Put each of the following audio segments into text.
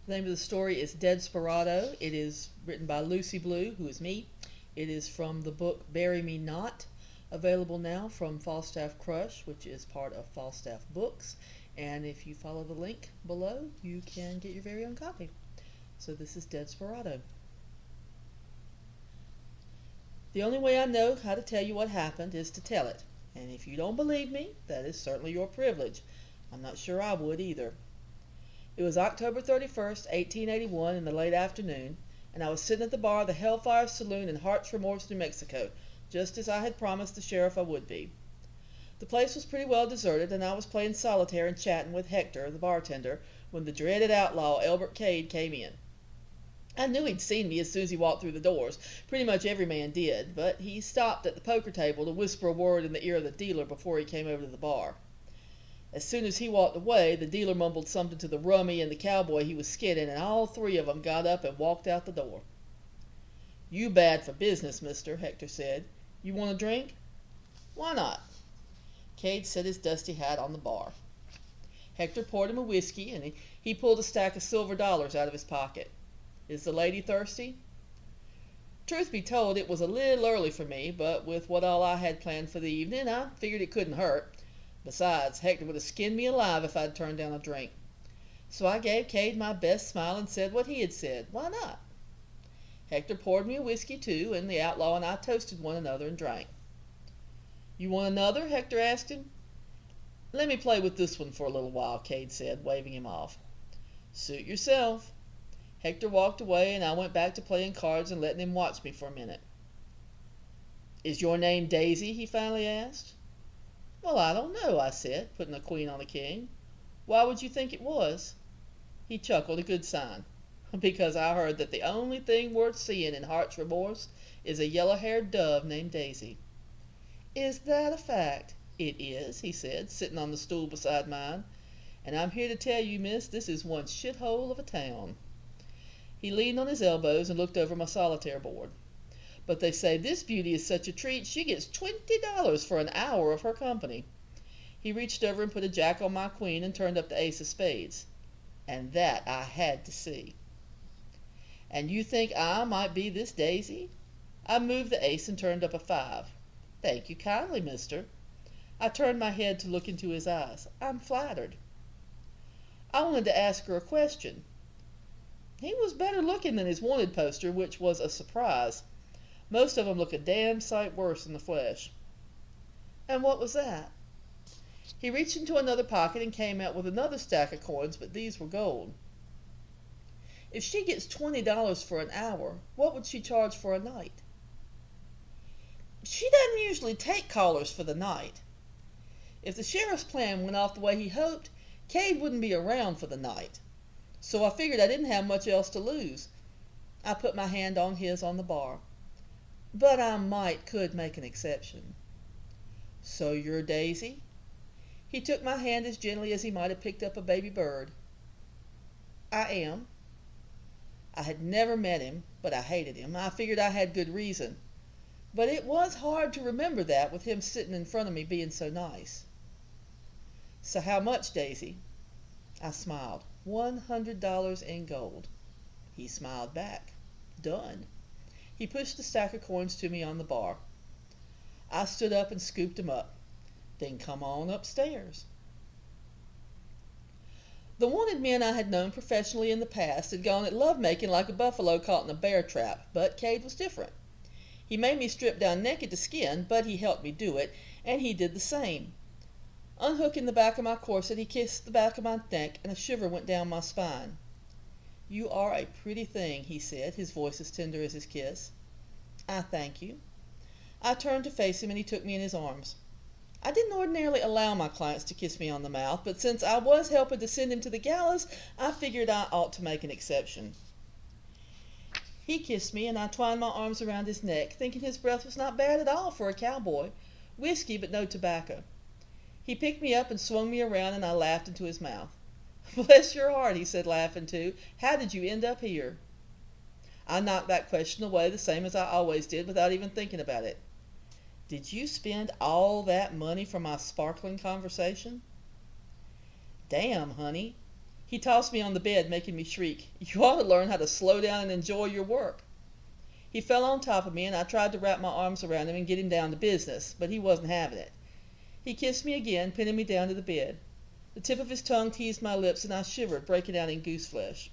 The name of the story is Dead-Sperado. It is written by Lucy Blue, who is me. It is from the book Bury Me Not, available now from Falstaff Crush, which is part of Falstaff Books. And if you follow the link below, you can get your very own copy. So this is Dead-Sperado. The only way I know how to tell you what happened is to tell it. And if you don't believe me, that is certainly your privilege. I'm not sure I would either. It was October 31st, 1881, in the late afternoon, and I was sitting at the bar of the Hellfire Saloon in Hearts Remorse, New Mexico, just as I had promised the sheriff I would be. The place was pretty well deserted, and I was playing solitaire and chatting with Hector, the bartender, when the dreaded outlaw, Elbert Cade, came in. I knew he'd seen me as soon as he walked through the doors. Pretty much every man did, but he stopped at the poker table to whisper a word in the ear of the dealer before he came over to the bar. As soon as he walked away, the dealer mumbled something to the rummy and the cowboy he was skidding, and all three of them got up and walked out the door. "You bad for business, mister," Hector said. "You want a drink?" "Why not?" Cade set his dusty hat on the bar. Hector poured him a whiskey, and he pulled a stack of silver dollars out of his pocket. "Is the lady thirsty?" Truth be told, it was a little early for me, but with what all I had planned for the evening, I figured it couldn't hurt. Besides, Hector would have skinned me alive if I'd turned down a drink. So I gave Cade my best smile and said what he had said. Why not? Hector poured me a whiskey too, and the outlaw and I toasted one another and drank. "You want another?" Hector asked him. "Let me play with this one for a little while," Cade said, waving him off. "Suit yourself." Hector walked away, and I went back to playing cards and letting him watch me for a minute. "Is your name Daisy?" he finally asked. "Well, I don't know," I said, putting a queen on a king. "Why would you think it was?" He chuckled, a good sign. "Because I heard that the only thing worth seeing in Heart's Remorse is a yellow-haired dove named Daisy." "Is that a fact?" "It is," he said, sitting on the stool beside mine. "And I'm here to tell you, miss, this is one shithole of a town." He leaned on his elbows and looked over my solitaire board. "But they say this beauty is such a treat she gets $20 for an hour of her company." He reached over and put a jack on my queen and turned up the ace of spades. And that I had to see. "And you think I might be this Daisy?" I moved the ace and turned up a 5. "Thank you kindly, mister." I turned my head to look into his eyes. "I'm flattered." I wanted to ask her a question. He was better looking than his wanted poster, which was a surprise. Most of them look a damn sight worse in the flesh. "And what was that?" He reached into another pocket and came out with another stack of coins, but these were gold. "If she gets $20 for an hour, what would she charge for a night?" "She doesn't usually take callers for the night." If the sheriff's plan went off the way he hoped, Cade wouldn't be around for the night. So I figured I didn't have much else to lose. I put my hand on his on the bar. "But I could make an exception." "So you're Daisy?" He took my hand as gently as he might have picked up a baby bird. "I am." I had never met him, but I hated him. I figured I had good reason. But it was hard to remember that with him sitting in front of me being so nice. "So how much, Daisy?" I smiled. $100 in gold. He smiled back. "Done." He pushed the stack of coins to me on the bar. I stood up and scooped them up. "Then come on upstairs." The wanted men I had known professionally in the past had gone at love-making like a buffalo caught in a bear trap, but Cade was different. He made me strip down naked to skin, but he helped me do it, and he did the same. Unhooking the back of my corset, he kissed the back of my neck, and a shiver went down my spine. "You are a pretty thing," he said, his voice as tender as his kiss. "I thank you." I turned to face him, and he took me in his arms. I didn't ordinarily allow my clients to kiss me on the mouth, but since I was helping to send him to the gallows, I figured I ought to make an exception. He kissed me, and I twined my arms around his neck, thinking his breath was not bad at all for a cowboy. Whiskey, but no tobacco. He picked me up and swung me around, and I laughed into his mouth. "Bless your heart," he said, laughing too. "How did you end up here?" I knocked that question away the same as I always did, without even thinking about it. "Did you spend all that money for my sparkling conversation?" "Damn, honey." He tossed me on the bed, making me shriek, "You ought to learn how to slow down and enjoy your work." He fell on top of me, and I tried to wrap my arms around him and get him down to business, but he wasn't having it. He kissed me again, pinning me down to the bed. The tip of his tongue teased my lips, and I shivered, breaking out in goose flesh.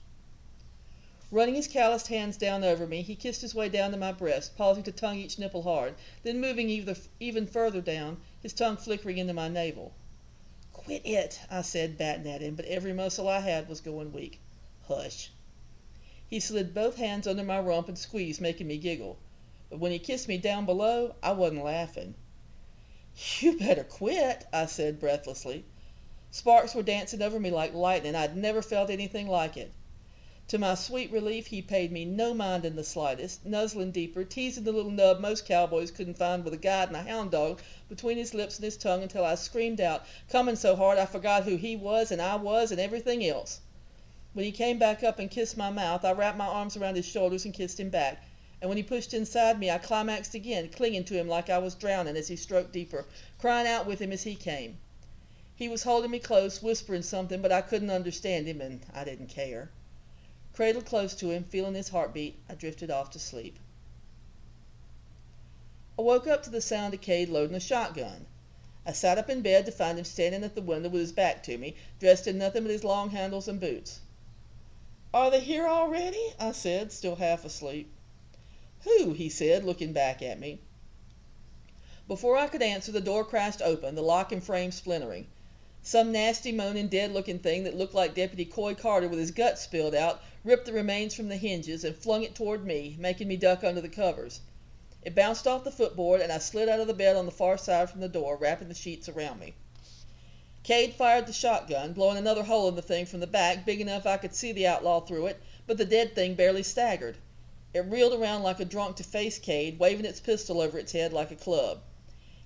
Running his calloused hands down over me, he kissed his way down to my breast, pausing to tongue each nipple hard, then moving even further down, his tongue flickering into my navel. "Quit it," I said, batting at him, but every muscle I had was going weak. "Hush." He slid both hands under my rump and squeezed, making me giggle. But when he kissed me down below, I wasn't laughing. "You better quit," I said breathlessly. Sparks were dancing over me like lightning. I'd never felt anything like it. To my sweet relief, he paid me no mind in the slightest, nuzzling deeper, teasing the little nub most cowboys couldn't find with a guide and a hound dog between his lips and his tongue until I screamed out, coming so hard I forgot who he was and I was and everything else. When he came back up and kissed my mouth, I wrapped my arms around his shoulders and kissed him back. And when he pushed inside me, I climaxed again, clinging to him like I was drowning as he stroked deeper, crying out with him as he came. He was holding me close, whispering something, but I couldn't understand him, and I didn't care. Cradled close to him, feeling his heartbeat, I drifted off to sleep. I woke up to the sound of Cade loading a shotgun. I sat up in bed to find him standing at the window with his back to me, dressed in nothing but his long handles and boots. "Are they here already?" I said, still half asleep. "Who?" he said, looking back at me. Before I could answer, the door crashed open, the lock and frame splintering. Some nasty, moaning, dead-looking thing that looked like Deputy Coy Carter with his guts spilled out ripped the remains from the hinges and flung it toward me, making me duck under the covers. It bounced off the footboard, and I slid out of the bed on the far side from the door, wrapping the sheets around me. Cade fired the shotgun, blowing another hole in the thing from the back, big enough I could see the outlaw through it, but the dead thing barely staggered. It reeled around like a drunk to face Cade, waving its pistol over its head like a club.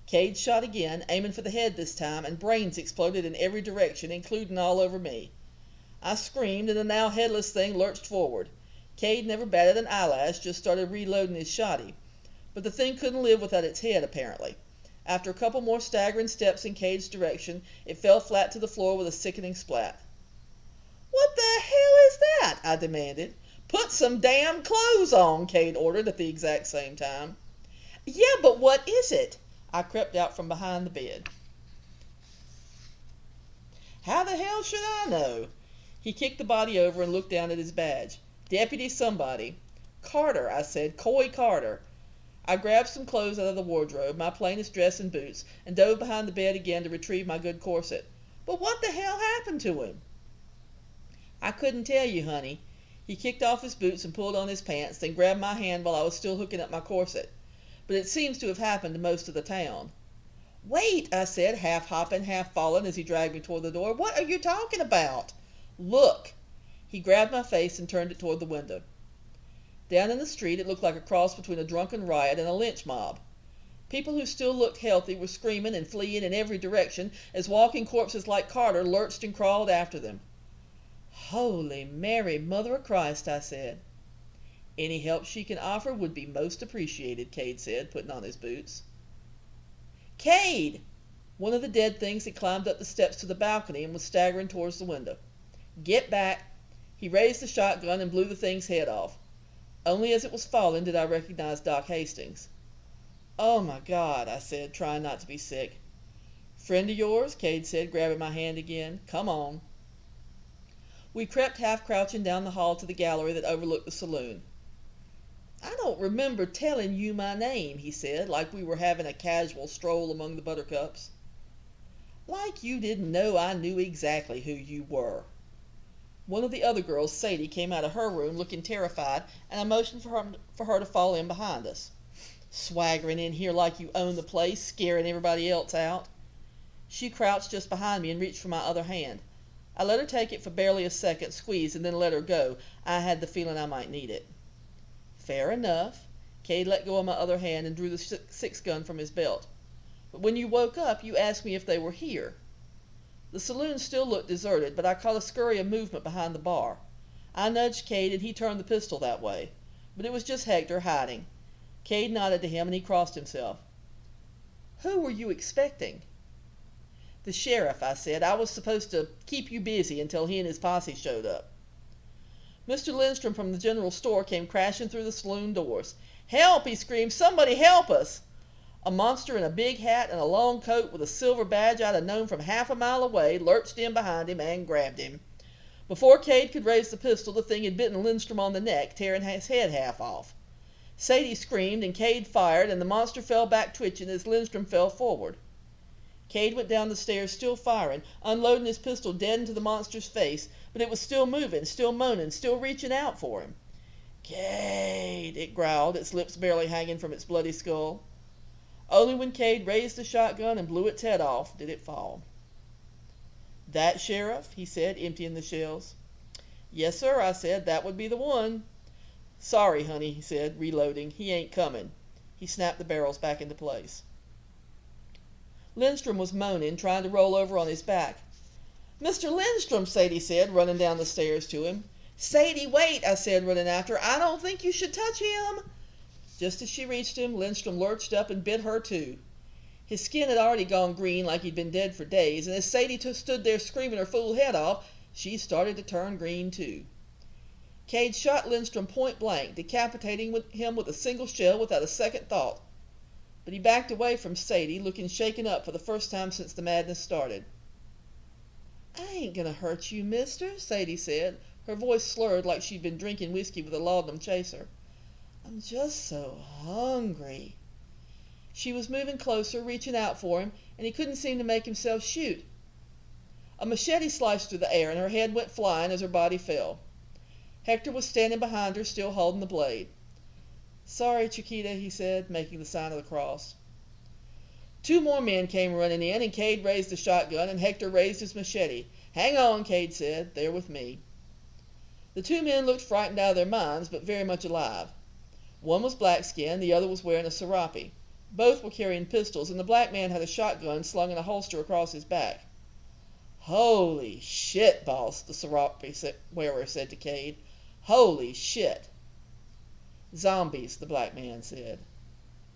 Cade shot again, aiming for the head this time, and brains exploded in every direction, including all over me. I screamed, and the now headless thing lurched forward. Cade never batted an eyelash, just started reloading his shotty. But the thing couldn't live without its head, apparently. After a couple more staggering steps in Cade's direction, it fell flat to the floor with a sickening splat. "What the hell is that?" I demanded. "Put some damn clothes on," Cade ordered at the exact same time. "Yeah, but what is it?" I crept out from behind the bed. "How the hell should I know?" He kicked the body over and looked down at his badge. "Deputy somebody." "Carter," I said. "Coy Carter." I grabbed some clothes out of the wardrobe, my plainest dress and boots, and dove behind the bed again to retrieve my good corset. "But what the hell happened to him?" "I couldn't tell you, honey." He kicked off his boots and pulled on his pants, then grabbed my hand while I was still hooking up my corset. "But it seems to have happened to most of the town." "Wait," I said, half hopping, half falling as he dragged me toward the door. "What are you talking about?" "Look." He grabbed my face and turned it toward the window. Down in the street, it looked like a cross between a drunken riot and a lynch mob. People who still looked healthy were screaming and fleeing in every direction as walking corpses like Carter lurched and crawled after them. "Holy Mary, Mother of Christ," I said. "Any help she can offer would be most appreciated," Cade said, putting on his boots. "Cade!" One of the dead things had climbed up the steps to the balcony and was staggering towards the window. "Get back!" He raised the shotgun and blew the thing's head off. Only as it was falling did I recognize Doc Hastings. "Oh, my God," I said, trying not to be sick. "Friend of yours?" Cade said, grabbing my hand again. "Come on." We crept half-crouching down the hall to the gallery that overlooked the saloon. "I don't remember telling you my name," he said, like we were having a casual stroll among the buttercups. "Like you didn't know I knew exactly who you were." One of the other girls, Sadie, came out of her room looking terrified, and I motioned for her to fall in behind us. "Swaggering in here like you own the place, scaring everybody else out." She crouched just behind me and reached for my other hand. I let her take it for barely a second, squeezed, and then let her go. I had the feeling I might need it. "Fair enough." Cade let go of my other hand and drew the six-gun from his belt. "But when you woke up, you asked me if they were here." The saloon still looked deserted, but I caught a scurry of movement behind the bar. I nudged Cade, and he turned the pistol that way. But it was just Hector, hiding. Cade nodded to him, and he crossed himself. "Who were you expecting?" "The sheriff," I said. "I was supposed to keep you busy until he and his posse showed up." Mr. Lindstrom from the general store came crashing through the saloon doors. "Help!" he screamed. "Somebody help us!" A monster in a big hat and a long coat with a silver badge I'd have known from half a mile away lurched in behind him and grabbed him. Before Cade could raise the pistol, the thing had bitten Lindstrom on the neck, tearing his head half off. Sadie screamed, and Cade fired, and the monster fell back twitching as Lindstrom fell forward. Cade went down the stairs still firing, unloading his pistol dead into the monster's face, but it was still moving, still moaning, still reaching out for him. "Cade," it growled, its lips barely hanging from its bloody skull. Only when Cade raised the shotgun and blew its head off did it fall. "That sheriff?" he said, emptying the shells. "Yes, sir," I said. "That would be the one." "Sorry, honey," he said, reloading. "He ain't coming." He snapped the barrels back into place. Lindstrom was moaning, trying to roll over on his back. "Mr. Lindstrom," Sadie said, running down the stairs to him. "Sadie, wait," I said, running after her. "I don't think you should touch him." Just as she reached him, Lindstrom lurched up and bit her too. His skin had already gone green like he'd been dead for days, and as Sadie stood there screaming her fool head off, she started to turn green too. Cade shot Lindstrom point blank, decapitating him with a single shell without a second thought. But he backed away from Sadie, looking shaken up for the first time since the madness started. "I ain't gonna hurt you, mister," Sadie said. Her voice slurred like she'd been drinking whiskey with a laudanum chaser. "I'm just so hungry." She was moving closer, reaching out for him, and he couldn't seem to make himself shoot. A machete sliced through the air, and her head went flying as her body fell. Hector was standing behind her, still holding the blade. "Sorry, Chiquita," he said, making the sign of the cross. Two more men came running in, and Cade raised the shotgun, and Hector raised his machete. "Hang on," Cade said. "They're with me." The two men looked frightened out of their minds, but very much alive. One was black-skinned, the other was wearing a serape. Both were carrying pistols, and the black man had a shotgun slung in a holster across his back. "Holy shit, boss," the serape wearer said to Cade. "Holy shit." "Zombies," the black man said.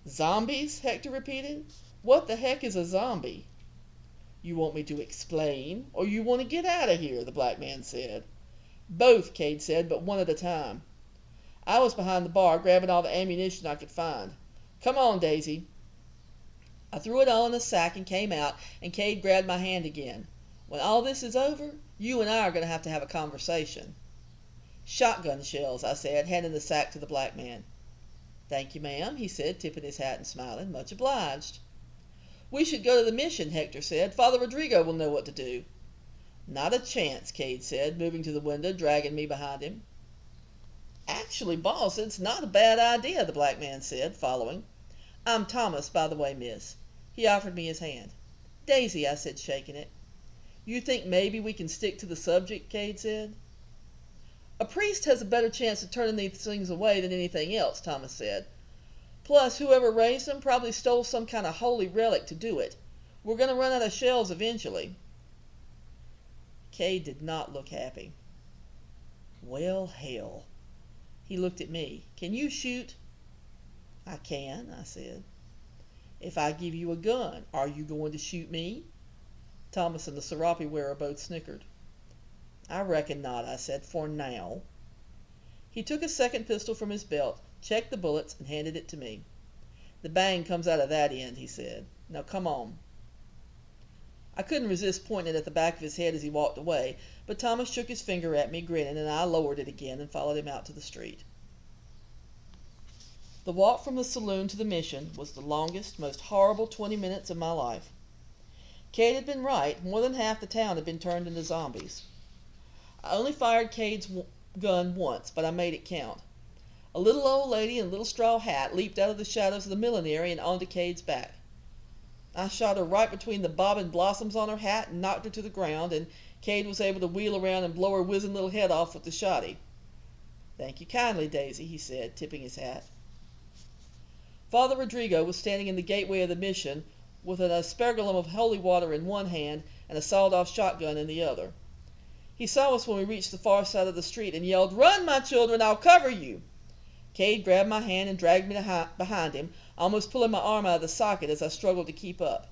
"Zombies?" Hector repeated. "What the heck is a zombie?" "You want me to explain, or you want to get out of here?" the black man said. "Both," Cade said, "but one at a time. I was behind the bar, grabbing all the ammunition I could find. Come on, Daisy." I threw it all in a sack and came out, and Cade grabbed my hand again. "When all this is over, you and I are going to have a conversation." "Shotgun shells," I said, handing the sack to the black man. "Thank you, ma'am," he said, tipping his hat and smiling. "Much obliged." "We should go to the mission," Hector said. "Father Rodrigo will know what to do." "Not a chance," Cade said, moving to the window, dragging me behind him. "Actually, boss, it's not a bad idea," the black man said, following. "I'm Thomas, by the way, miss." He offered me his hand. "Daisy," I said, shaking it. "You think maybe we can stick to the subject?" Cade said. "A priest has a better chance of turning these things away than anything else," Thomas said. "Plus, whoever raised them probably stole some kind of holy relic to do it. We're going to run out of shells eventually." Cade did not look happy. "Well, hell." He looked at me. "Can you shoot?" "I can," I said. "If I give you a gun, are you going to shoot me?" Thomas and the serape wearer both snickered. "I reckon not," I said, "for now." He took a second pistol from his belt, checked the bullets, and handed it to me. "The bang comes out of that end," he said. "Now come on." I couldn't resist pointing at the back of his head as he walked away, but Thomas shook his finger at me, grinning, and I lowered it again and followed him out to the street. The walk from the saloon to the mission was the longest, most horrible 20 minutes of my life. Cade had been right. More than half the town had been turned into zombies. I only fired Cade's gun once, but I made it count. A little old lady in a little straw hat leaped out of the shadows of the millinery and onto Cade's back. I shot her right between the bobbing blossoms on her hat and knocked her to the ground, and Cade was able to wheel around and blow her whizzing little head off with the shotty. "Thank you kindly, Daisy," he said, tipping his hat. Father Rodrigo was standing in the gateway of the mission with an aspergillum of holy water in one hand and a sawed-off shotgun in the other. He saw us when we reached the far side of the street and yelled, "Run, my children, I'll cover you!" Cade grabbed my hand and dragged me behind him, almost pulling my arm out of the socket as I struggled to keep up.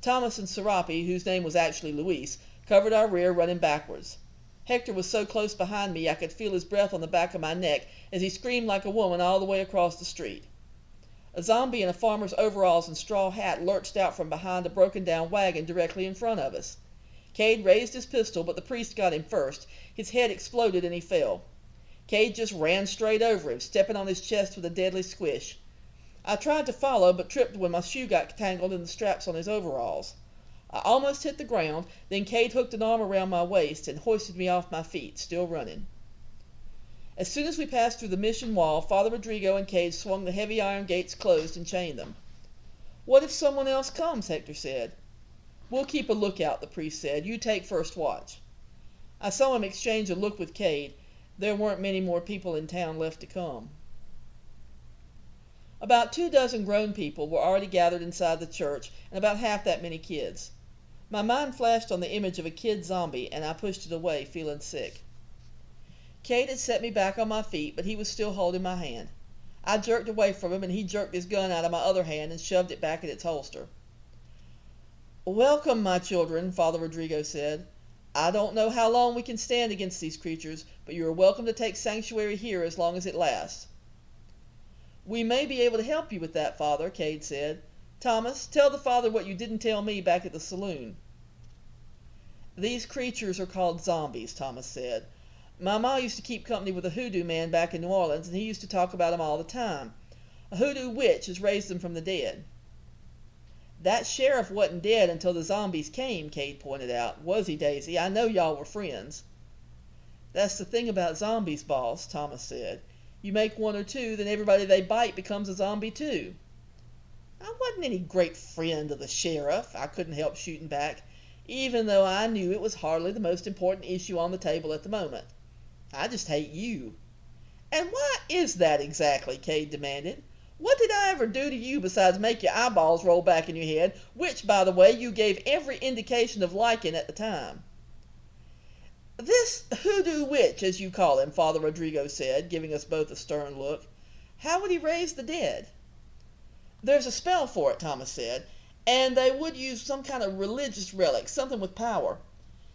Thomas and Serape, whose name was actually Luis, covered our rear, running backwards. Hector was so close behind me I could feel his breath on the back of my neck as he screamed like a woman all the way across the street. A zombie in a farmer's overalls and straw hat lurched out from behind a broken-down wagon directly in front of us. Cade raised his pistol, but the priest got him first. His head exploded and he fell. Cade just ran straight over him, stepping on his chest with a deadly squish. I tried to follow, but tripped when my shoe got tangled in the straps on his overalls. I almost hit the ground, then Cade hooked an arm around my waist and hoisted me off my feet, still running. As soon as we passed through the mission wall, Father Rodrigo and Cade swung the heavy iron gates closed and chained them. "What if someone else comes?" Hector said. "We'll keep a lookout," the priest said. "You take first watch." I saw him exchange a look with Cade. There weren't many more people in town left to come. About 24 grown people were already gathered inside the church, and about half that many kids. My mind flashed on the image of a kid zombie, and I pushed it away, feeling sick. Cade had set me back on my feet, but he was still holding my hand. I jerked away from him, and he jerked his gun out of my other hand and shoved it back in its holster. "Welcome, my children," Father Rodrigo said. "I don't know how long we can stand against these creatures, but you are welcome to take sanctuary here as long as it lasts." "We may be able to help you with that, Father," Cade said. "Thomas, tell the Father what you didn't tell me back at the saloon." "These creatures are called zombies," Thomas said. "My ma used to keep company with a hoodoo man back in New Orleans, and he used to talk about 'em all the time. A hoodoo witch has raised them from the dead." "That sheriff wasn't dead until the zombies came," Cade pointed out. "Was he, Daisy? I know y'all were friends." "That's the thing about zombies, boss," Thomas said. "You make one or two, then everybody they bite becomes a zombie too." "I wasn't any great friend of the sheriff," I couldn't help shooting back, even though I knew it was hardly the most important issue on the table at the moment. "I just hate you." "And why is that exactly?" Cade demanded. "What did I ever do to you besides make your eyeballs roll back in your head, which, by the way, you gave every indication of liking at the time?" "This hoodoo witch, as you call him," Father Rodrigo said, giving us both a stern look. "How would he raise the dead?" "There's a spell for it," Thomas said, "and they would use some kind of religious relic, something with power.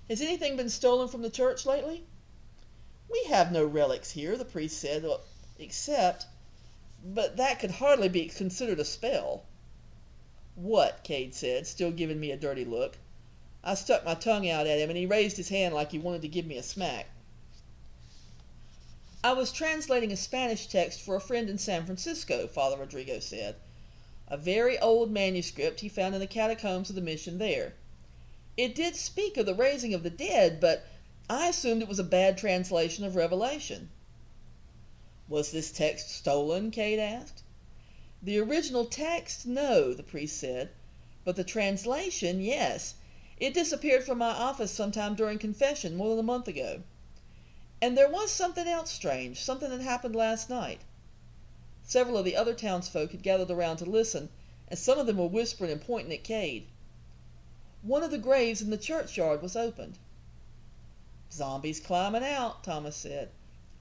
Has anything been stolen from the church lately?" "We have no relics here," the priest said, "except... but that could hardly be considered a spell." "What?" Cade said, still giving me a dirty look. I stuck my tongue out at him, and he raised his hand like he wanted to give me a smack. "I was translating a Spanish text for a friend in San Francisco," Father Rodrigo said. "A very old manuscript he found in the catacombs of the mission there. It did speak of the raising of the dead, but I assumed it was a bad translation of Revelation." "Was this text stolen?" Cade asked. "The original text, no," the priest said. "But the translation, yes. It disappeared from my office sometime during confession, more than a month ago. And there was something else strange, something that happened last night." Several of the other townsfolk had gathered around to listen, and some of them were whispering and pointing at Cade. "One of the graves in the churchyard was opened." "Zombies climbing out," Thomas said.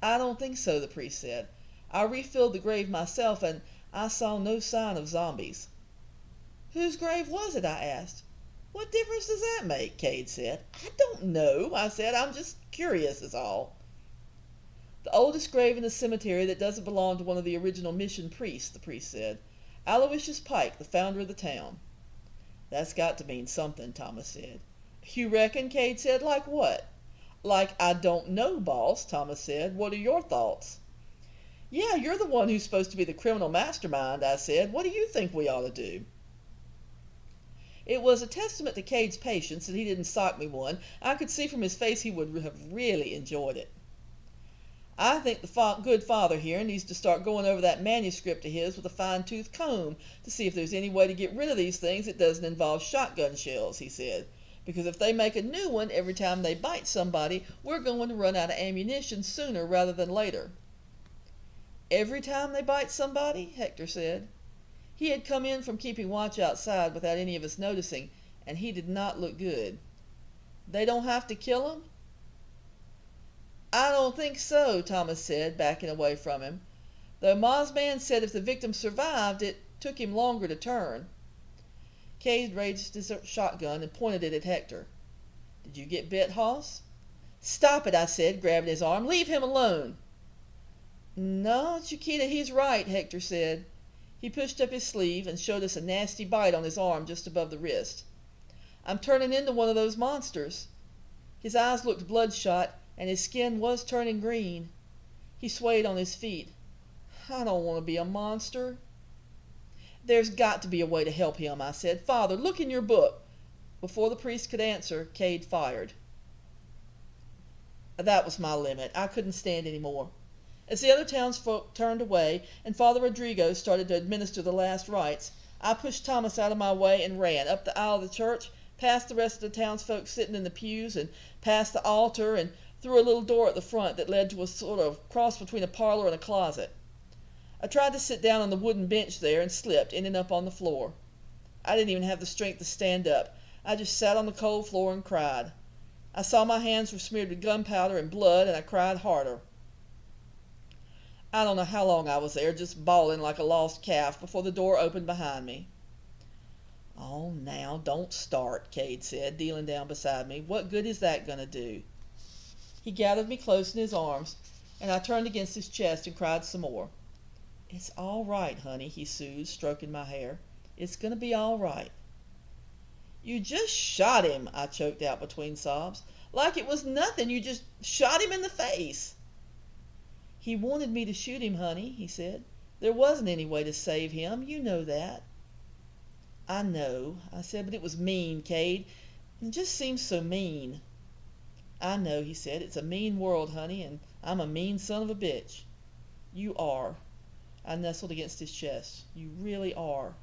"I don't think so," the priest said. "I refilled the grave myself, and I saw no sign of zombies." "Whose grave was it?" I asked. "What difference does that make?" Cade said. "I don't know," I said. "I'm just curious, is all." "The oldest grave in the cemetery that doesn't belong to one of the original mission priests," the priest said. "Aloysius Pike, the founder of the town." "That's got to mean something," Thomas said. "You reckon?" Cade said. "Like what?" "Like I don't know, boss," Thomas said. "What are your thoughts?" "Yeah, you're the one who's supposed to be the criminal mastermind," I said. "What do you think we ought to do?" It was a testament to Cade's patience that he didn't sock me one. I could see from his face he would have really enjoyed it. "I think the good father here needs to start going over that manuscript of his with a fine-tooth comb to see if there's any way to get rid of these things that doesn't involve shotgun shells," he said. "Because if they make a new one every time they bite somebody, we're going to run out of ammunition sooner rather than later." "Every time they bite somebody?" Hector said. He had come in from keeping watch outside without any of us noticing, and he did not look good. "They don't have to kill 'em?" "I don't think so," Thomas said, backing away from him. "Though Ma's man said if the victim survived, it took him longer to turn." Cade raised his shotgun and pointed it at Hector. "Did you get bit, Hoss?" "Stop it," I said, grabbing his arm. "Leave him alone." "No, Chiquita, he's right," Hector said. He pushed up his sleeve and showed us a nasty bite on his arm just above the wrist. "I'm turning into one of those monsters." His eyes looked bloodshot, and his skin was turning green. He swayed on his feet. "I don't want to be a monster." "There's got to be a way to help him," I said. "Father, look in your book." Before the priest could answer, Cade fired. That was my limit. I couldn't stand any more. As the other townsfolk turned away and Father Rodrigo started to administer the last rites, I pushed Thomas out of my way and ran up the aisle of the church, past the rest of the townsfolk sitting in the pews, and past the altar, and through a little door at the front that led to a sort of cross between a parlor and a closet. I tried to sit down on the wooden bench there and slipped, ending up on the floor. I didn't even have the strength to stand up. I just sat on the cold floor and cried. I saw my hands were smeared with gunpowder and blood, and I cried harder. I don't know how long I was there, just bawling like a lost calf, before the door opened behind me. "Oh, now, don't start," Cade said, kneeling down beside me. "What good is that going to do?" He gathered me close in his arms, and I turned against his chest and cried some more. "It's all right, honey," he soothed, stroking my hair. "It's going to be all right." "You just shot him," I choked out between sobs. "Like it was nothing. You just shot him in the face." "He wanted me to shoot him, honey," he said. "There wasn't any way to save him. You know that." "I know," I said, "but it was mean, Cade. It just seems so mean." "I know," he said. "It's a mean world, honey, and I'm a mean son of a bitch." "You are." I nestled against his chest. "You really are."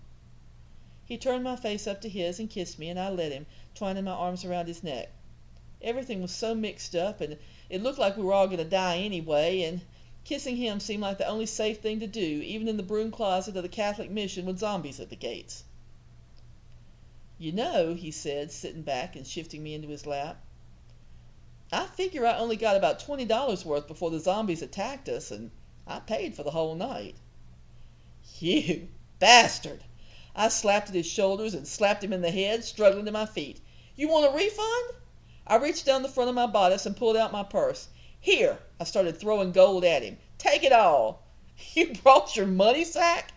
He turned my face up to his and kissed me, and I let him, twining my arms around his neck. Everything was so mixed up, and it looked like we were all going to die anyway, and kissing him seemed like the only safe thing to do, even in the broom closet of the Catholic mission with zombies at the gates. "You know," he said, sitting back and shifting me into his lap, "I figure I only got about $20 worth before the zombies attacked us, and I paid for the whole night." "You bastard!" I slapped at his shoulders and slapped him in the head, struggling to my feet. "You want a refund?" I reached down the front of my bodice and pulled out my purse. "Here!" I started throwing gold at him. "Take it all." "You brought your money sack?"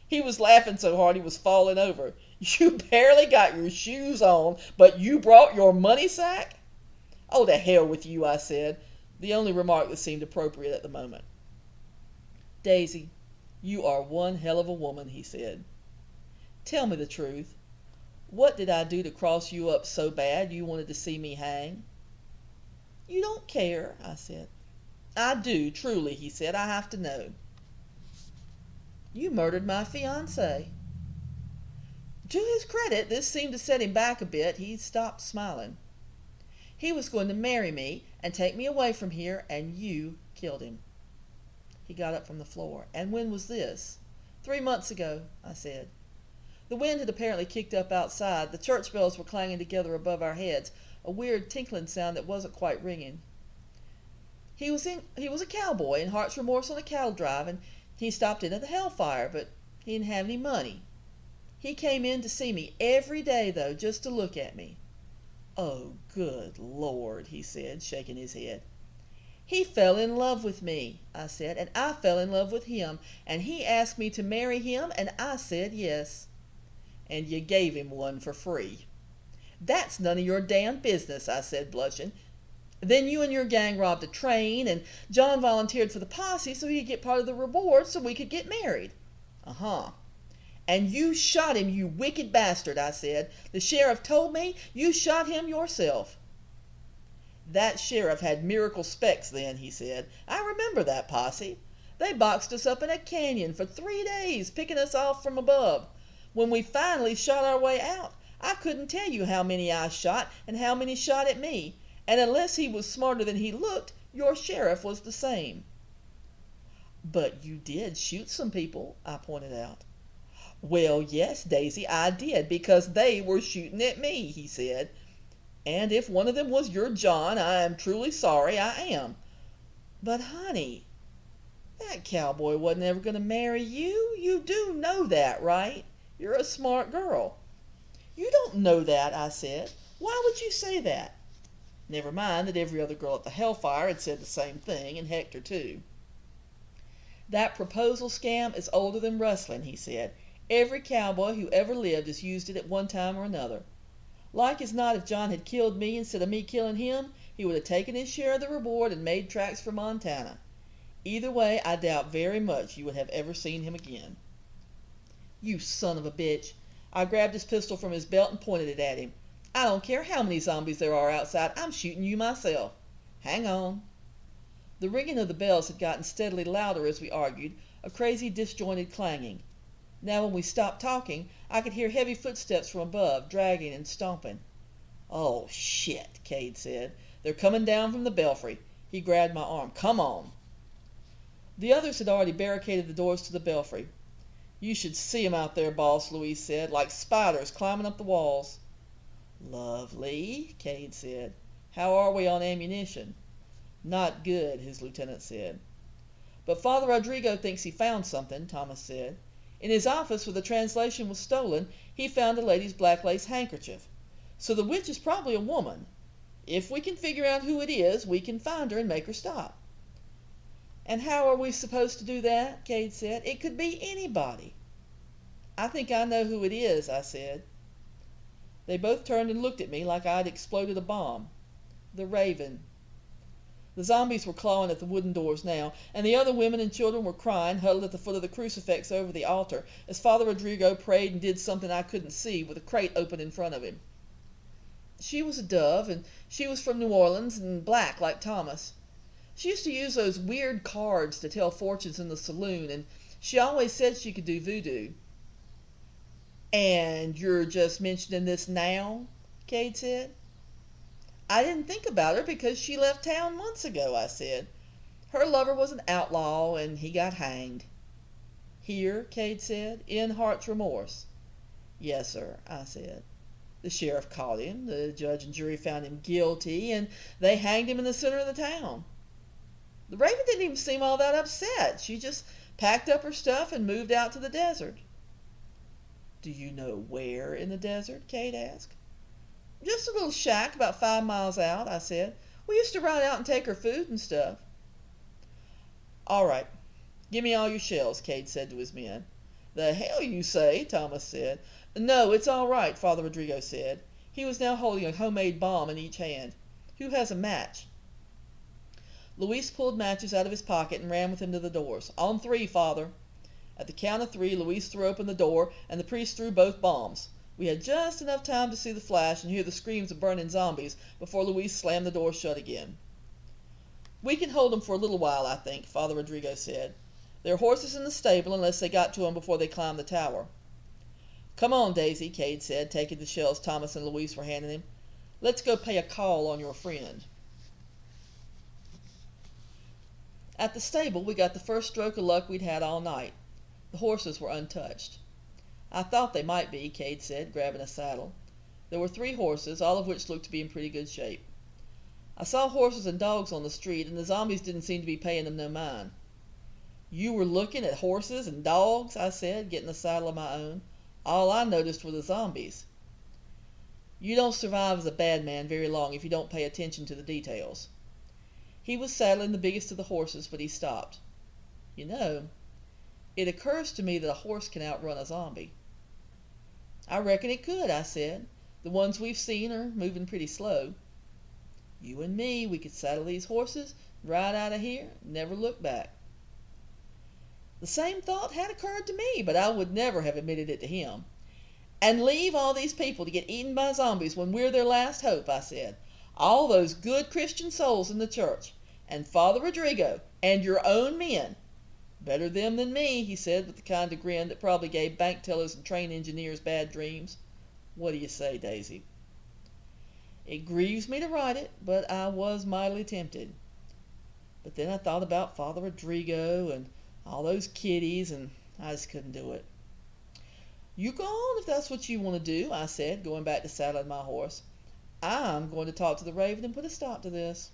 He was laughing so hard he was falling over. "You barely got your shoes on, but you brought your money sack?" "Oh, to hell with you," I said, the only remark that seemed appropriate at the moment. "Daisy, you are one hell of a woman," he said. "Tell me the truth. What did I do to cross you up so bad you wanted to see me hang?" "You don't care," I said. "I do, truly," he said. "I have to know." "You murdered my fiancé." To his credit, this seemed to set him back a bit. He stopped smiling. "He was going to marry me and take me away from here, and you killed him." He got up from the floor. "And when was this?" "3 months ago," I said. The wind had apparently kicked up outside. The church bells were clanging together above our heads, a weird tinkling sound that wasn't quite ringing. He was a cowboy in Heart's Remorse on a cattle drive, and he stopped in at the Hellfire, but he didn't have any money. He came in to see me every day, though, just to look at me." "Oh, good Lord," he said, shaking his head. "He fell in love with me," I said, "and I fell in love with him, and he asked me to marry him, and I said yes." "And you gave him one for free." "That's none of your damn business," I said, blushing. "Then you and your gang robbed a train, and John volunteered for the posse so he could get part of the reward so we could get married." "Uh-huh." "And you shot him, you wicked bastard," I said. "The sheriff told me you shot him yourself." "That sheriff had miracle specs then," he said. "I remember that posse. They boxed us up in a canyon for 3 days, picking us off from above. When we finally shot our way out, I couldn't tell you how many I shot and how many shot at me, and unless he was smarter than he looked, your sheriff was the same." "But you did shoot some people," I pointed out. "Well, yes, Daisy, I did, because they were shooting at me," he said. "And if one of them was your John, I am truly sorry, I am." "But, honey, that cowboy wasn't ever going to marry you. You do know that, right? You're a smart girl." You don't know that, I said. Why would you say that? Never mind that every other girl at the Hellfire had said the same thing, and Hector too. That proposal scam is older than rustling, he said. Every cowboy who ever lived has used it at one time or another. Like as not, if John had killed me instead of me killing him, he would have taken his share of the reward and made tracks for Montana. Either way, I doubt very much you would have ever seen him again. You son of a bitch. I grabbed his pistol from his belt and pointed it at him. I don't care how many zombies there are outside, I'm shooting you myself. Hang on. The ringing of the bells had gotten steadily louder as we argued, a crazy disjointed clanging. Now when we stopped talking, I could hear heavy footsteps from above, dragging and stomping. Oh, shit, Cade said. They're coming down from the belfry. He grabbed my arm. Come on. The others had already barricaded the doors to the belfry. You should see 'em out there, boss, Louise said, like spiders climbing up the walls. Lovely, Cade said. How are we on ammunition? Not good, his lieutenant said. But Father Rodrigo thinks he found something, Thomas said. In his office, where the translation was stolen, he found a lady's black lace handkerchief. So the witch is probably a woman. If we can figure out who it is, we can find her and make her stop. And how are we supposed to do that? Cade said. It could be anybody. I think I know who it is, I said. They both turned and looked at me like I'd exploded a bomb. The Raven. The zombies were clawing at the wooden doors now, and the other women and children were crying, huddled at the foot of the crucifix over the altar, as Father Rodrigo prayed and did something I couldn't see, with a crate open in front of him. She was a dove, and she was from New Orleans, and black like Thomas. She used to use those weird cards to tell fortunes in the saloon, and she always said she could do voodoo. And you're just mentioning this now? Cade said. I didn't think about her because she left town months ago, I said. Her lover was an outlaw, and he got hanged. Here, Cade said, in Heart's Remorse. Yes, sir, I said. The sheriff caught him, the judge and jury found him guilty, and they hanged him in the center of the town. The Raven didn't even seem all that upset. She just packed up her stuff and moved out to the desert. Do you know where in the desert? Cade asked. Just a little shack about 5 miles out, I said. We used to ride out and take her food and stuff. All right. Give me all your shells, Cade said to his men. The hell you say, Thomas said. No, it's all right, Father Rodrigo said. He was now holding a homemade bomb in each hand. Who has a match? Luis pulled matches out of his pocket and ran with him to the doors. On 3, Father. At the count of 3, Luis threw open the door, and the priest threw both bombs. We had just enough time to see the flash and hear the screams of burning zombies before Luis slammed the door shut again. We can hold them for a little while, I think, Father Rodrigo said. There are horses in the stable unless they got to them before they climbed the tower. Come on, Daisy, Cade said, taking the shells Thomas and Luis were handing him. Let's go pay a call on your friend. At the stable, we got the first stroke of luck we'd had all night. The horses were untouched. I thought they might be, Cade said, grabbing a saddle. There were 3 horses, all of which looked to be in pretty good shape. I saw horses and dogs on the street, and the zombies didn't seem to be paying them no mind. You were looking at horses and dogs, I said, getting a saddle of my own. All I noticed were the zombies. You don't survive as a bad man very long if you don't pay attention to the details. He was saddling the biggest of the horses, but he stopped. You know, it occurs to me that a horse can outrun a zombie. I reckon it could, I said. The ones we've seen are moving pretty slow. You and me, we could saddle these horses, ride out of here, and never look back. The same thought had occurred to me, but I would never have admitted it to him. And leave all these people to get eaten by zombies when we're their last hope, I said. All those good Christian souls in the church, and Father Rodrigo, and your own men. Better them than me, he said with the kind of grin that probably gave bank tellers and train engineers bad dreams. What do you say, Daisy? It grieves me to write it, but I was mightily tempted. But then I thought about Father Rodrigo and all those kiddies, and I just couldn't do it. You go on if that's what you want to do, I said, going back to saddling my horse. I'm going to talk to the Raven and put a stop to this.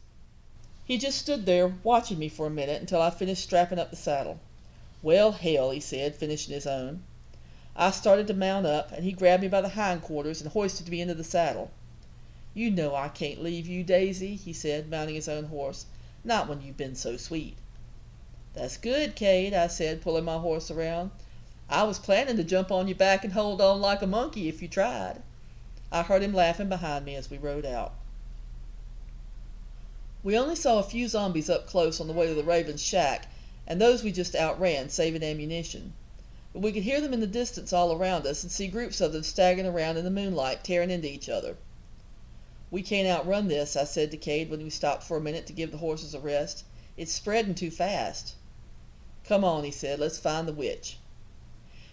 He just stood there, watching me for a minute until I finished strapping up the saddle. Well, hell, he said, finishing his own. I started to mount up, and he grabbed me by the hindquarters and hoisted me into the saddle. "You know I can't leave you, Daisy," he said, mounting his own horse. "Not when you've been so sweet." "That's good, Cade," I said, pulling my horse around. "I was planning to jump on your back and hold on like a monkey if you tried." I heard him laughing behind me as we rode out. We only saw a few zombies up close on the way to the Ravens' shack, and those we just outran, saving ammunition. But we could hear them in the distance all around us and see groups of them staggering around in the moonlight, tearing into each other. "We can't outrun this," I said to Cade when we stopped for a minute to give the horses a rest. "It's spreading too fast." "Come on," he said, "let's find the witch."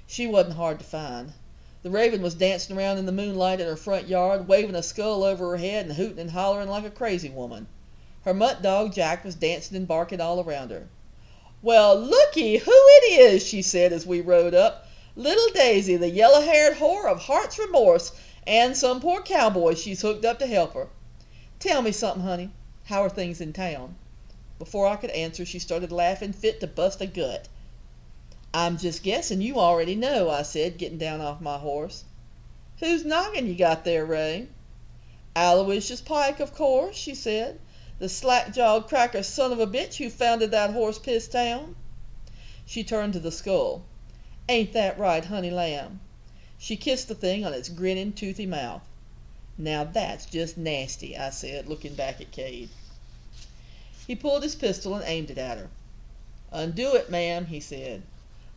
She wasn't hard to find. The Raven was dancing around in the moonlight in her front yard, waving a skull over her head and hooting and hollering like a crazy woman. Her mutt dog Jack was dancing and barking all around her. "Well, looky who it is," she said as we rode up. "Little Daisy, the yellow-haired whore of heart's remorse, and some poor cowboy she's hooked up to help her. Tell me something, honey. How are things in town?" Before I could answer, she started laughing fit to bust a gut. "I'm just guessing you already know," I said, getting down off my horse. "Whose noggin you got there, Ray?" "Aloysius Pike, of course," she said. "The slack-jawed cracker son of a bitch who founded that horse-piss town." She turned to the skull. "Ain't that right, honey lamb?" She kissed the thing on its grinning, toothy mouth. "Now that's just nasty," I said, looking back at Cade. He pulled his pistol and aimed it at her. "Undo it, ma'am," he said.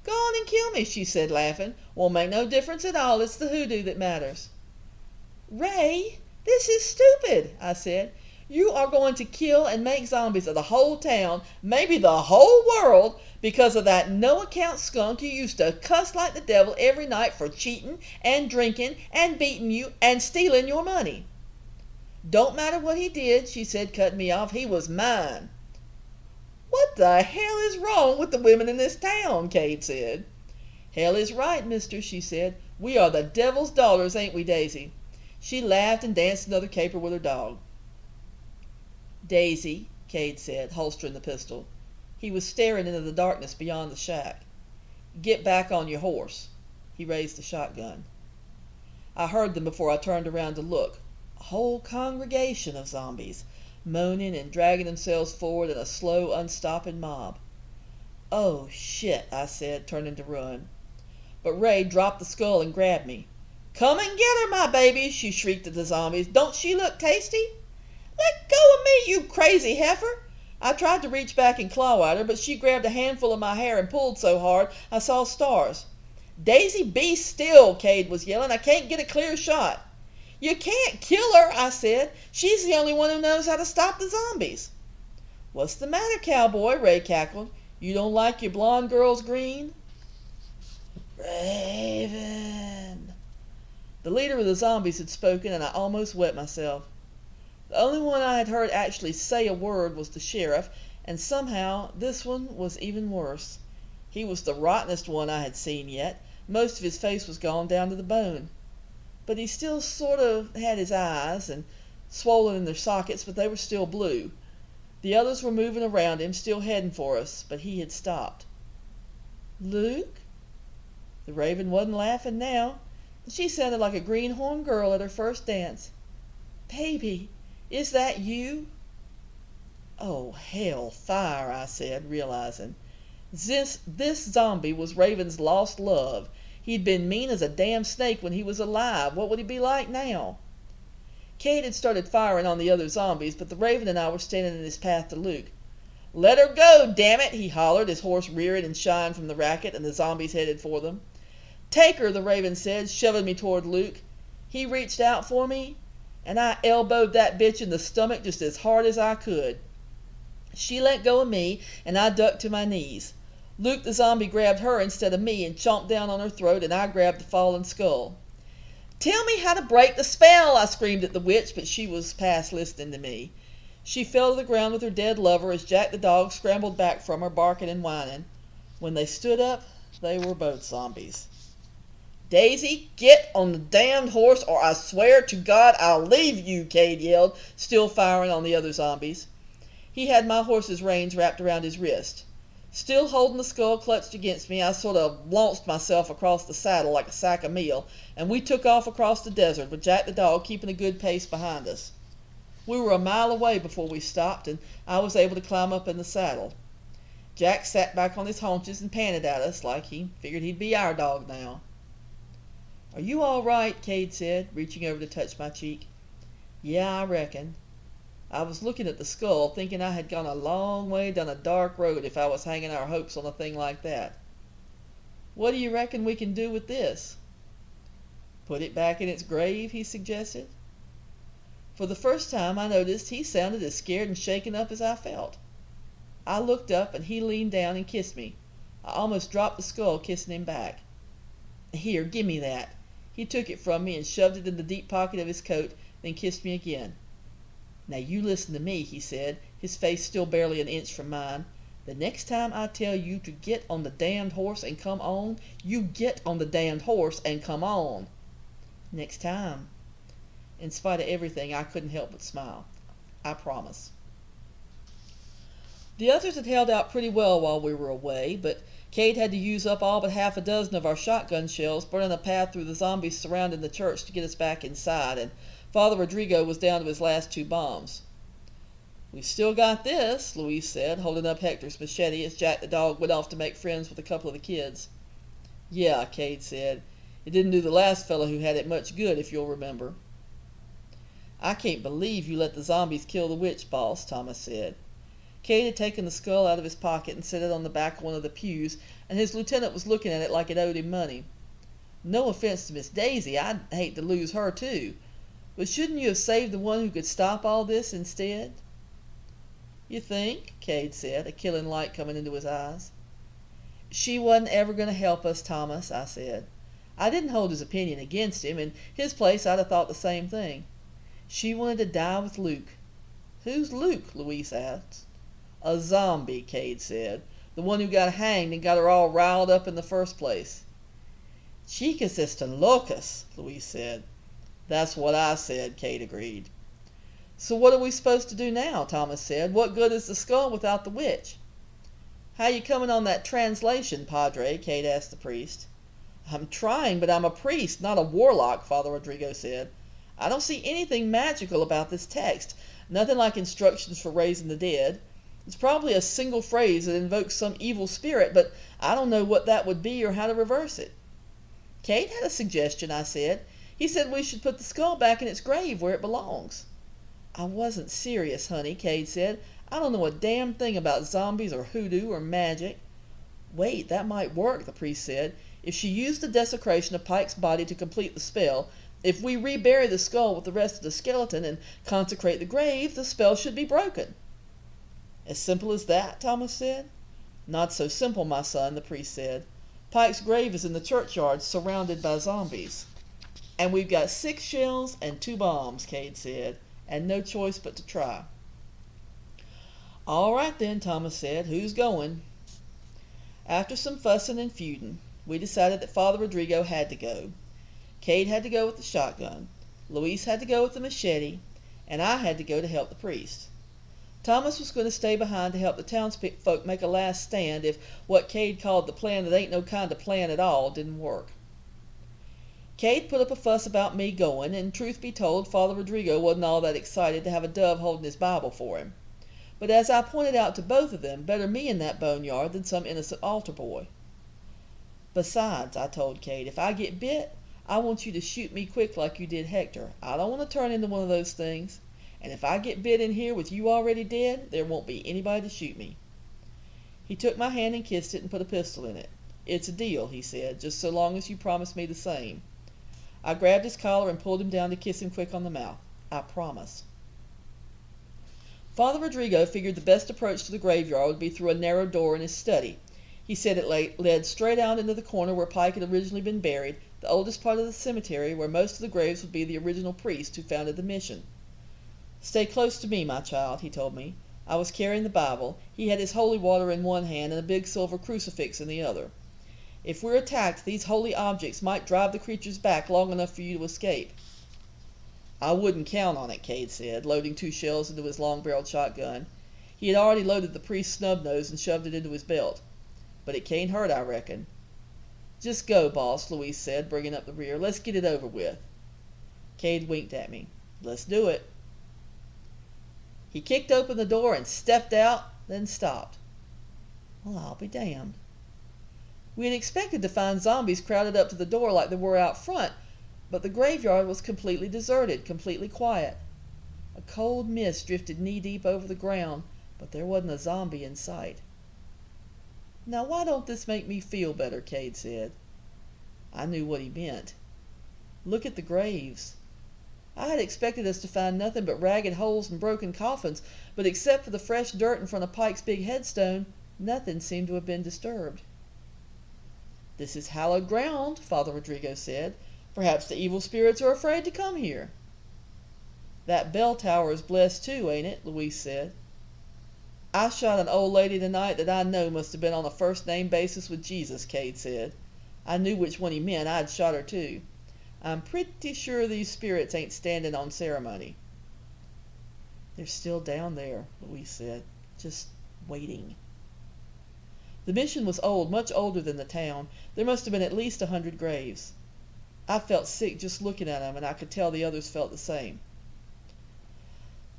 "Go on and kill me," she said, laughing. "Won't make no difference at all. It's the hoodoo that matters." "Ray, this is stupid," I said. "You are going to kill and make zombies of the whole town, maybe the whole world, because of that no-account skunk you used to cuss like the devil every night for cheating and drinking and beating you and stealing your money." "Don't matter what he did," she said, cutting me off. "He was mine." "What the hell is wrong with the women in this town?" Cade said. "Hell is right, mister," she said. "We are the devil's daughters, ain't we, Daisy?" She laughed and danced another caper with her dog. "Daisy," Cade said, holstering the pistol. He was staring into the darkness beyond the shack. "Get back on your horse." He raised the shotgun. I heard them before I turned around to look. A whole congregation of zombies, moaning and dragging themselves forward in a slow, unstopping mob. "Oh, shit," I said, turning to run. But Ray dropped the skull and grabbed me. "Come and get her, my baby," she shrieked at the zombies. "Don't she look tasty?" "Let go of me, you crazy heifer!" I tried to reach back and claw at her, but she grabbed a handful of my hair and pulled so hard I saw stars. "Daisy, be still," Cade was yelling. "I can't get a clear shot." "You can't kill her," I said. "She's the only one who knows how to stop the zombies." "What's the matter, cowboy?" Ray cackled. "You don't like your blonde girls green?" "Raven." The leader of the zombies had spoken, and I almost wet myself. The only one I had heard actually say a word was the sheriff, and somehow this one was even worse. He was the rottenest one I had seen yet. Most of his face was gone down to the bone. But he still sort of had his eyes, and swollen in their sockets, but they were still blue. The others were moving around him, still heading for us, but he had stopped. "Luke?" The Raven wasn't laughing now. She sounded like a greenhorn girl at her first dance. "Baby, is that you?" "Oh, hell fire," I said, realizing. This zombie was Raven's lost love. He'd been mean as a damn snake when he was alive. What would he be like now? Cade had started firing on the other zombies, but the Raven and I were standing in his path to Luke. "Let her go, damn it!" he hollered, his horse rearing and shying from the racket, and the zombies headed for them. "Take her," the Raven said, shoving me toward Luke. He reached out for me, and I elbowed that bitch in the stomach just as hard as I could. She let go of me, and I ducked to my knees. Luke the zombie grabbed her instead of me and chomped down on her throat, and I grabbed the fallen skull. "Tell me how to break the spell," I screamed at the witch, but she was past listening to me. She fell to the ground with her dead lover as Jack the dog scrambled back from her, barking and whining. When they stood up, they were both zombies. "Daisy, get on the damned horse, or I swear to God I'll leave you," Cade yelled, still firing on the other zombies. He had my horse's reins wrapped around his wrist. Still holding the skull clutched against me, I sort of launched myself across the saddle like a sack of meal, and we took off across the desert, with Jack the dog keeping a good pace behind us. We were a mile away before we stopped, and I was able to climb up in the saddle. Jack sat back on his haunches and panted at us like he figured he'd be our dog now. "Are you all right?" Cade said, reaching over to touch my cheek. "Yeah, I reckon." I was looking at the skull, thinking I had gone a long way down a dark road if I was hanging our hopes on a thing like that. "What do you reckon we can do with this?" "Put it back in its grave," he suggested. For the first time I noticed he sounded as scared and shaken up as I felt. I looked up and he leaned down and kissed me. I almost dropped the skull kissing him back. "Here, give me that." He took it from me and shoved it in the deep pocket of his coat, then kissed me again. "Now you listen to me," he said, his face still barely an inch from mine. "The next time I tell you to get on the damned horse and come on, you get on the damned horse and come on. Next time." In spite of everything, I couldn't help but smile. "I promise." The others had held out pretty well while we were away, but Cade had to use up all but half a dozen of our shotgun shells, burning a path through the zombies surrounding the church to get us back inside, and Father Rodrigo was down to his last 2 bombs. "We've still got this," Luis said, holding up Hector's machete as Jack the dog went off to make friends with a couple of the kids. "Yeah," Cade said. "It didn't do the last fellow who had it much good, if you'll remember." "I can't believe you let the zombies kill the witch, boss," Thomas said. Cade had taken the skull out of his pocket and set it on the back of one of the pews, and his lieutenant was looking at it like it owed him money. "No offense to Miss Daisy, I'd hate to lose her too. But shouldn't you have saved the one who could stop all this instead?" "You think?" Cade said, a killing light coming into his eyes. "She wasn't ever going to help us, Thomas," I said. I didn't hold his opinion against him. In his place, I'd have thought the same thing. "She wanted to die with Luke." "Who's Luke?" Luis asked. "A zombie," Cade said. "The one who got hanged and got her all riled up in the first place." "Chicas están locas," Luis said. "That's what I said," Cade agreed. "So what are we supposed to do now?" Thomas said. "What good is the skull without the witch?" "How you coming on that translation, Padre?" Cade asked the priest. "I'm trying, but I'm a priest, not a warlock," Father Rodrigo said. "I don't see anything magical about this text. Nothing like instructions for raising the dead. It's probably a single phrase that invokes some evil spirit, but I don't know what that would be or how to reverse it." "Cade had a suggestion," I said. "He said we should put the skull back in its grave where it belongs." "I wasn't serious, honey," Cade said. "I don't know a damn thing about zombies or hoodoo or magic." "Wait, that might work," the priest said. "If she used the desecration of Pike's body to complete the spell, if we rebury the skull with the rest of the skeleton and consecrate the grave, the spell should be broken." "As simple as that?" Thomas said. "Not so simple, my son," the priest said. "Pike's grave is in the churchyard, surrounded by zombies." "And we've got 6 shells and 2 bombs," Cade said, "and no choice but to try." "All right then," Thomas said. "Who's going?" After some fussing and feuding, we decided that Father Rodrigo had to go. Cade had to go with the shotgun, Luis had to go with the machete, and I had to go to help the priest. Thomas was going to stay behind to help the townsfolk make a last stand if what Cade called the plan that ain't no kind of plan at all didn't work. Cade put up a fuss about me going, and truth be told, Father Rodrigo wasn't all that excited to have a dove holding his Bible for him. But as I pointed out to both of them, better me in that boneyard than some innocent altar boy. "Besides," I told Cade, "if I get bit, I want you to shoot me quick like you did Hector. I don't want to turn into one of those things. And if I get bit in here with you already dead, there won't be anybody to shoot me." He took my hand and kissed it and put a pistol in it. "It's a deal," he said, "just so long as you promise me the same." I grabbed his collar and pulled him down to kiss him quick on the mouth. "I promise." Father Rodrigo figured the best approach to the graveyard would be through a narrow door in his study. He said it led straight out into the corner where Pike had originally been buried, the oldest part of the cemetery, where most of the graves would be the original priest who founded the mission. "Stay close to me, my child," he told me. I was carrying the Bible. He had his holy water in one hand and a big silver crucifix in the other. "If we're attacked, these holy objects might drive the creatures back long enough for you to escape." "I wouldn't count on it," Cade said, loading 2 shells into his long-barreled shotgun. He had already loaded the priest's snub nose and shoved it into his belt. "But it can't hurt, I reckon." "Just go, boss," Louise said, bringing up the rear. "Let's get it over with." Cade winked at me. "Let's do it." He kicked open the door and stepped out, then stopped. Well, I'll be damned. We had expected to find zombies crowded up to the door like there were out front, but the graveyard was completely deserted, completely quiet. A cold mist drifted knee-deep over the ground, but there wasn't a zombie in sight. "Now why don't this make me feel better?" Cade said. I knew what he meant. Look at the graves. I had expected us to find nothing but ragged holes and broken coffins, but except for the fresh dirt in front of Pike's big headstone, nothing seemed to have been disturbed. "This is hallowed ground," Father Rodrigo said. "Perhaps the evil spirits are afraid to come here." "That bell tower is blessed too, ain't it?" Louise said. "I shot an old lady tonight that I know must have been on a first-name basis with Jesus," Cade said. I knew which one he meant. I'd shot her too. I'm pretty sure these spirits ain't standing on ceremony. "They're still down there," Louise said, "just waiting." The mission was old, much older than the town. There must have been at least 100 graves. I felt sick just looking at them, and I could tell the others felt the same.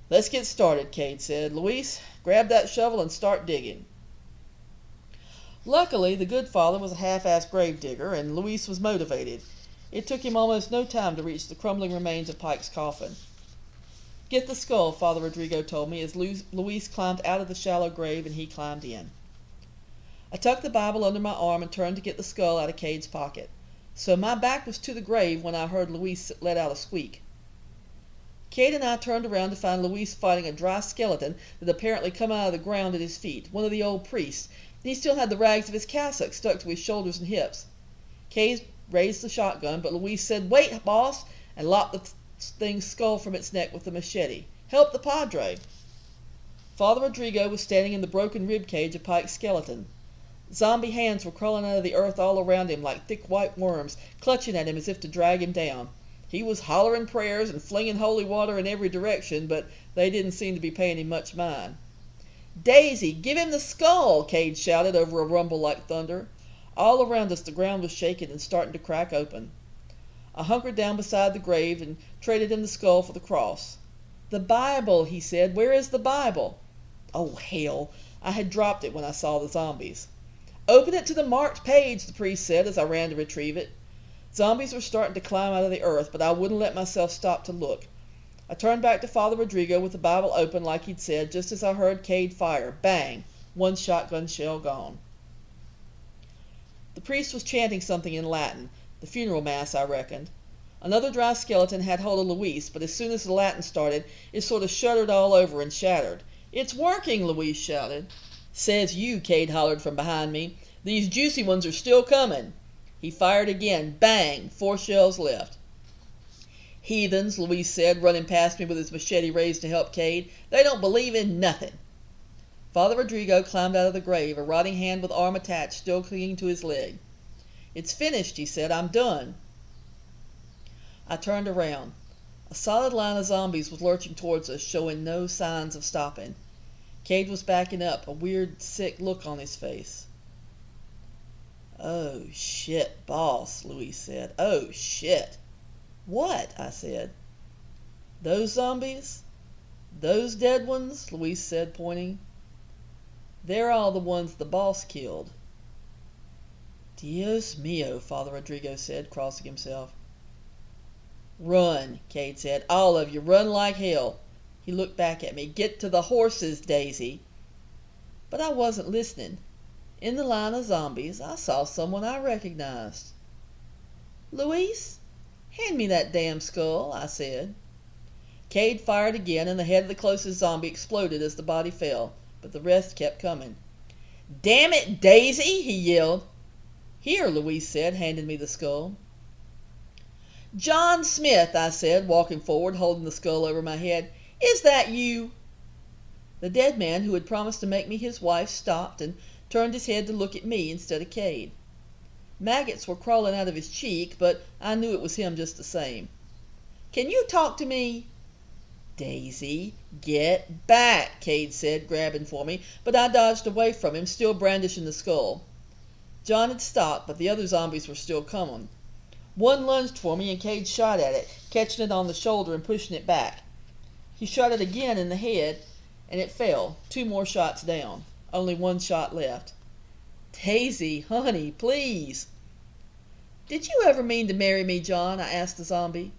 "Let's get started," Cade said. "Louise, grab that shovel and start digging." Luckily, the good father was a half-assed grave digger, and Louise was motivated. It took him almost no time to reach the crumbling remains of Pike's coffin. "Get the skull," Father Rodrigo told me as Louise climbed out of the shallow grave and he climbed in. I tucked the Bible under my arm and turned to get the skull out of Cade's pocket. So my back was to the grave when I heard Louise let out a squeak. Cade and I turned around to find Louise fighting a dry skeleton that had apparently come out of the ground at his feet, one of the old priests, and he still had the rags of his cassock stuck to his shoulders and hips. Cade raised the shotgun, but Louise said, "Wait, boss," and lopped the thing's skull from its neck with the machete. "Help the padre." Father Rodrigo was standing in the broken rib cage of Pike's skeleton. Zombie hands were crawling out of the earth all around him like thick white worms, clutching at him as if to drag him down. He was hollering prayers and flinging holy water in every direction, but they didn't seem to be paying him much mind. "Daisy, give him the skull!" Cade shouted over a rumble like thunder. All around us the ground was shaking and starting to crack open. I hunkered down beside the grave and traded in the skull for the cross. "The Bible," he said. "Where is the Bible?" Oh, hell! I had dropped it when I saw the zombies. "Open it to the marked page," the priest said as I ran to retrieve it. Zombies were starting to climb out of the earth, but I wouldn't let myself stop to look. I turned back to Father Rodrigo with the Bible open like he'd said, just as I heard Cade fire. Bang! One shotgun shell gone. The priest was chanting something in Latin, the funeral mass, I reckoned. Another dry skeleton had hold of Louise, but as soon as the Latin started, it sort of shuddered all over and shattered. "It's working!" Louise shouted. "Says you," Cade hollered from behind me. "These juicy ones are still coming." He fired again. Bang! 4 shells left. "Heathens," Louise said, running past me with his machete raised to help Cade. "They don't believe in nothing." Father Rodrigo climbed out of the grave, a rotting hand with arm attached still clinging to his leg. "It's finished," he said. "I'm done." I turned around. A solid line of zombies was lurching towards us, showing no signs of stopping. Cade was backing up, a weird, sick look on his face. "Oh, shit, boss," Louise said. "Oh, shit." "What?" I said. "Those zombies? Those dead ones?" Louise said, pointing. "They're all the ones the boss killed." "Dios mio," Father Rodrigo said, crossing himself. "Run," Cade said. "All of you, run like hell." He looked back at me. "Get to the horses, Daisy." But I wasn't listening. In the line of zombies, I saw someone I recognized. "Louise, hand me that damn skull," I said. Cade fired again, and the head of the closest zombie exploded as the body fell, but the rest kept coming. "Damn it, Daisy!" he yelled. "Here," Louise said, handing me the skull. "John Smith," I said, walking forward, holding the skull over my head. "Is that you?" The dead man, who had promised to make me his wife, stopped and turned his head to look at me instead of Cade. Maggots were crawling out of his cheek, but I knew it was him just the same. "Can you talk to me?" Daisy, get back, Cade said, grabbing for me, but I dodged away from him, still brandishing the skull. John had stopped, but the other zombies were still coming. One lunged for me, and Cade shot at it, catching it on the shoulder and pushing it back. He shot it again in the head, and it fell, 2 more shots down. Only 1 shot left. Daisy, honey, please. Did you ever mean to marry me, John? I asked the zombie.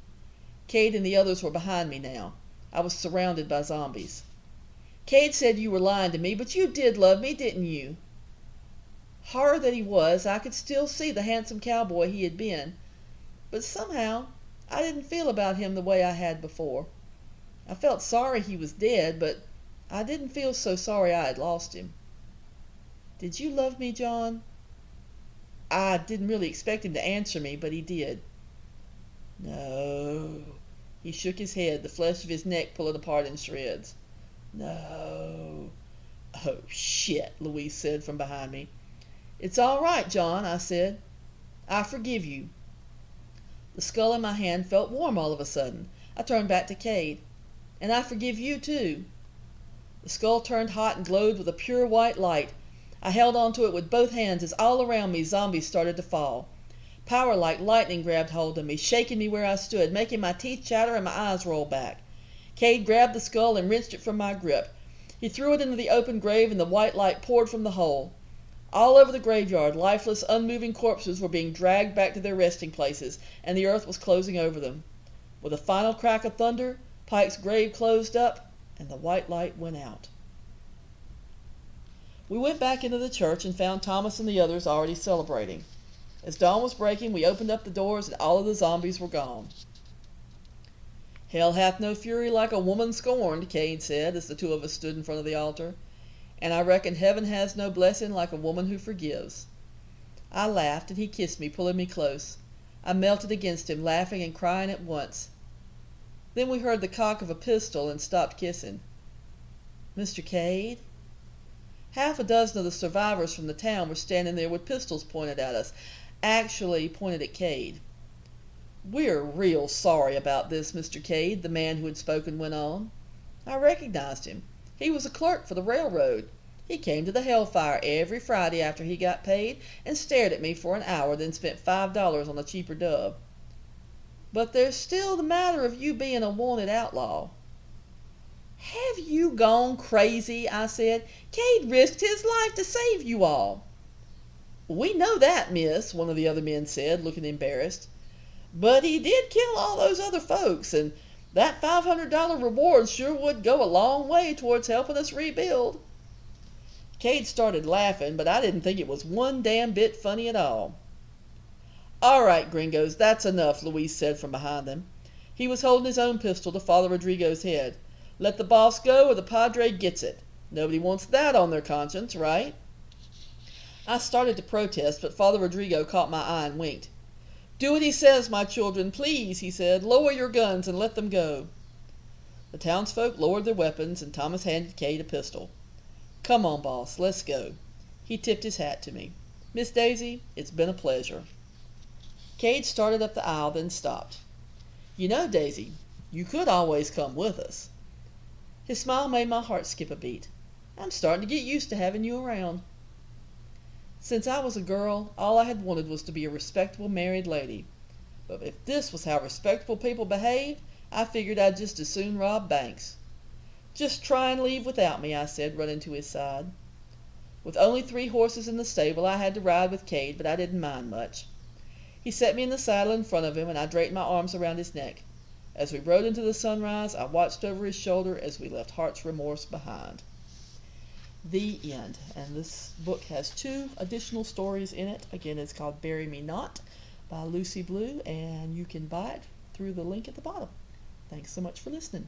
Cade and the others were behind me now. I was surrounded by zombies. Cade said you were lying to me, but you did love me, didn't you? Horror that he was, I could still see the handsome cowboy he had been, but somehow I didn't feel about him the way I had before. I felt sorry he was dead, but I didn't feel so sorry I had lost him. Did you love me, John? I didn't really expect him to answer me, but he did. No. He shook his head, the flesh of his neck pulling apart in shreds. No. Oh, shit, Louise said from behind me. It's all right, John, I said. I forgive you. The skull in my hand felt warm all of a sudden. I turned back to Cade. And I forgive you, too. The skull turned hot and glowed with a pure white light. I held onto it with both hands as all around me zombies started to fall. Power like lightning grabbed hold of me, shaking me where I stood, making my teeth chatter and my eyes roll back. Cade grabbed the skull and wrenched it from my grip. He threw it into the open grave, and the white light poured from the hole. All over the graveyard, lifeless, unmoving corpses were being dragged back to their resting places, and the earth was closing over them. With a final crack of thunder, Pike's grave closed up, and the white light went out. We went back into the church and found Thomas and the others already celebrating. As dawn was breaking, we opened up the doors, and all of the zombies were gone. Hell hath no fury like a woman scorned, Cade said, as the 2 of us stood in front of the altar. And I reckon heaven has no blessing like a woman who forgives. I laughed, and he kissed me, pulling me close. I melted against him, laughing and crying at once. Then we heard the cock of a pistol and stopped kissing. Mr. Cade? Half a dozen of the survivors from the town were standing there with pistols pointed at us, actually pointed at Cade. We're real sorry about this, Mr. Cade, the man who had spoken went on. I recognized him. He was a clerk for the railroad. He came to the Hellfire every Friday after he got paid and stared at me for an hour, then spent $5 on a cheaper dub. But there's still the matter of you being a wanted outlaw. Have you gone crazy? I said. Cade risked his life to save you all. We know that, miss, one of the other men said, looking embarrassed. But he did kill all those other folks, and that $500 reward sure would go a long way towards helping us rebuild. Cade started laughing, but I didn't think it was one damn bit funny at all. All right, gringos, that's enough, Luis said from behind them. He was holding his own pistol to Father Rodrigo's head. Let the boss go or the padre gets it. Nobody wants that on their conscience, right? I started to protest, but Father Rodrigo caught my eye and winked. Do what he says, my children, please, he said. Lower your guns and let them go. The townsfolk lowered their weapons, and Thomas handed Cade a pistol. Come on, boss, let's go. He tipped his hat to me. Miss Daisy, it's been a pleasure. Cade started up the aisle, then stopped. You know, Daisy, you could always come with us. His smile made my heart skip a beat. I'm starting to get used to having you around. Since I was a girl, all I had wanted was to be a respectable married lady. But if this was how respectable people behaved, I figured I'd just as soon rob banks. Just try and leave without me, I said, running to his side. With only 3 horses in the stable, I had to ride with Cade, but I didn't mind much. He set me in the saddle in front of him, and I draped my arms around his neck. As we rode into the sunrise, I watched over his shoulder as we left Heart's Remorse behind. The end. And this book has 2 additional stories in it. Again, it's called Bury Me Not by Lucy Blue, and you can buy it through the link at the bottom. Thanks so much for listening.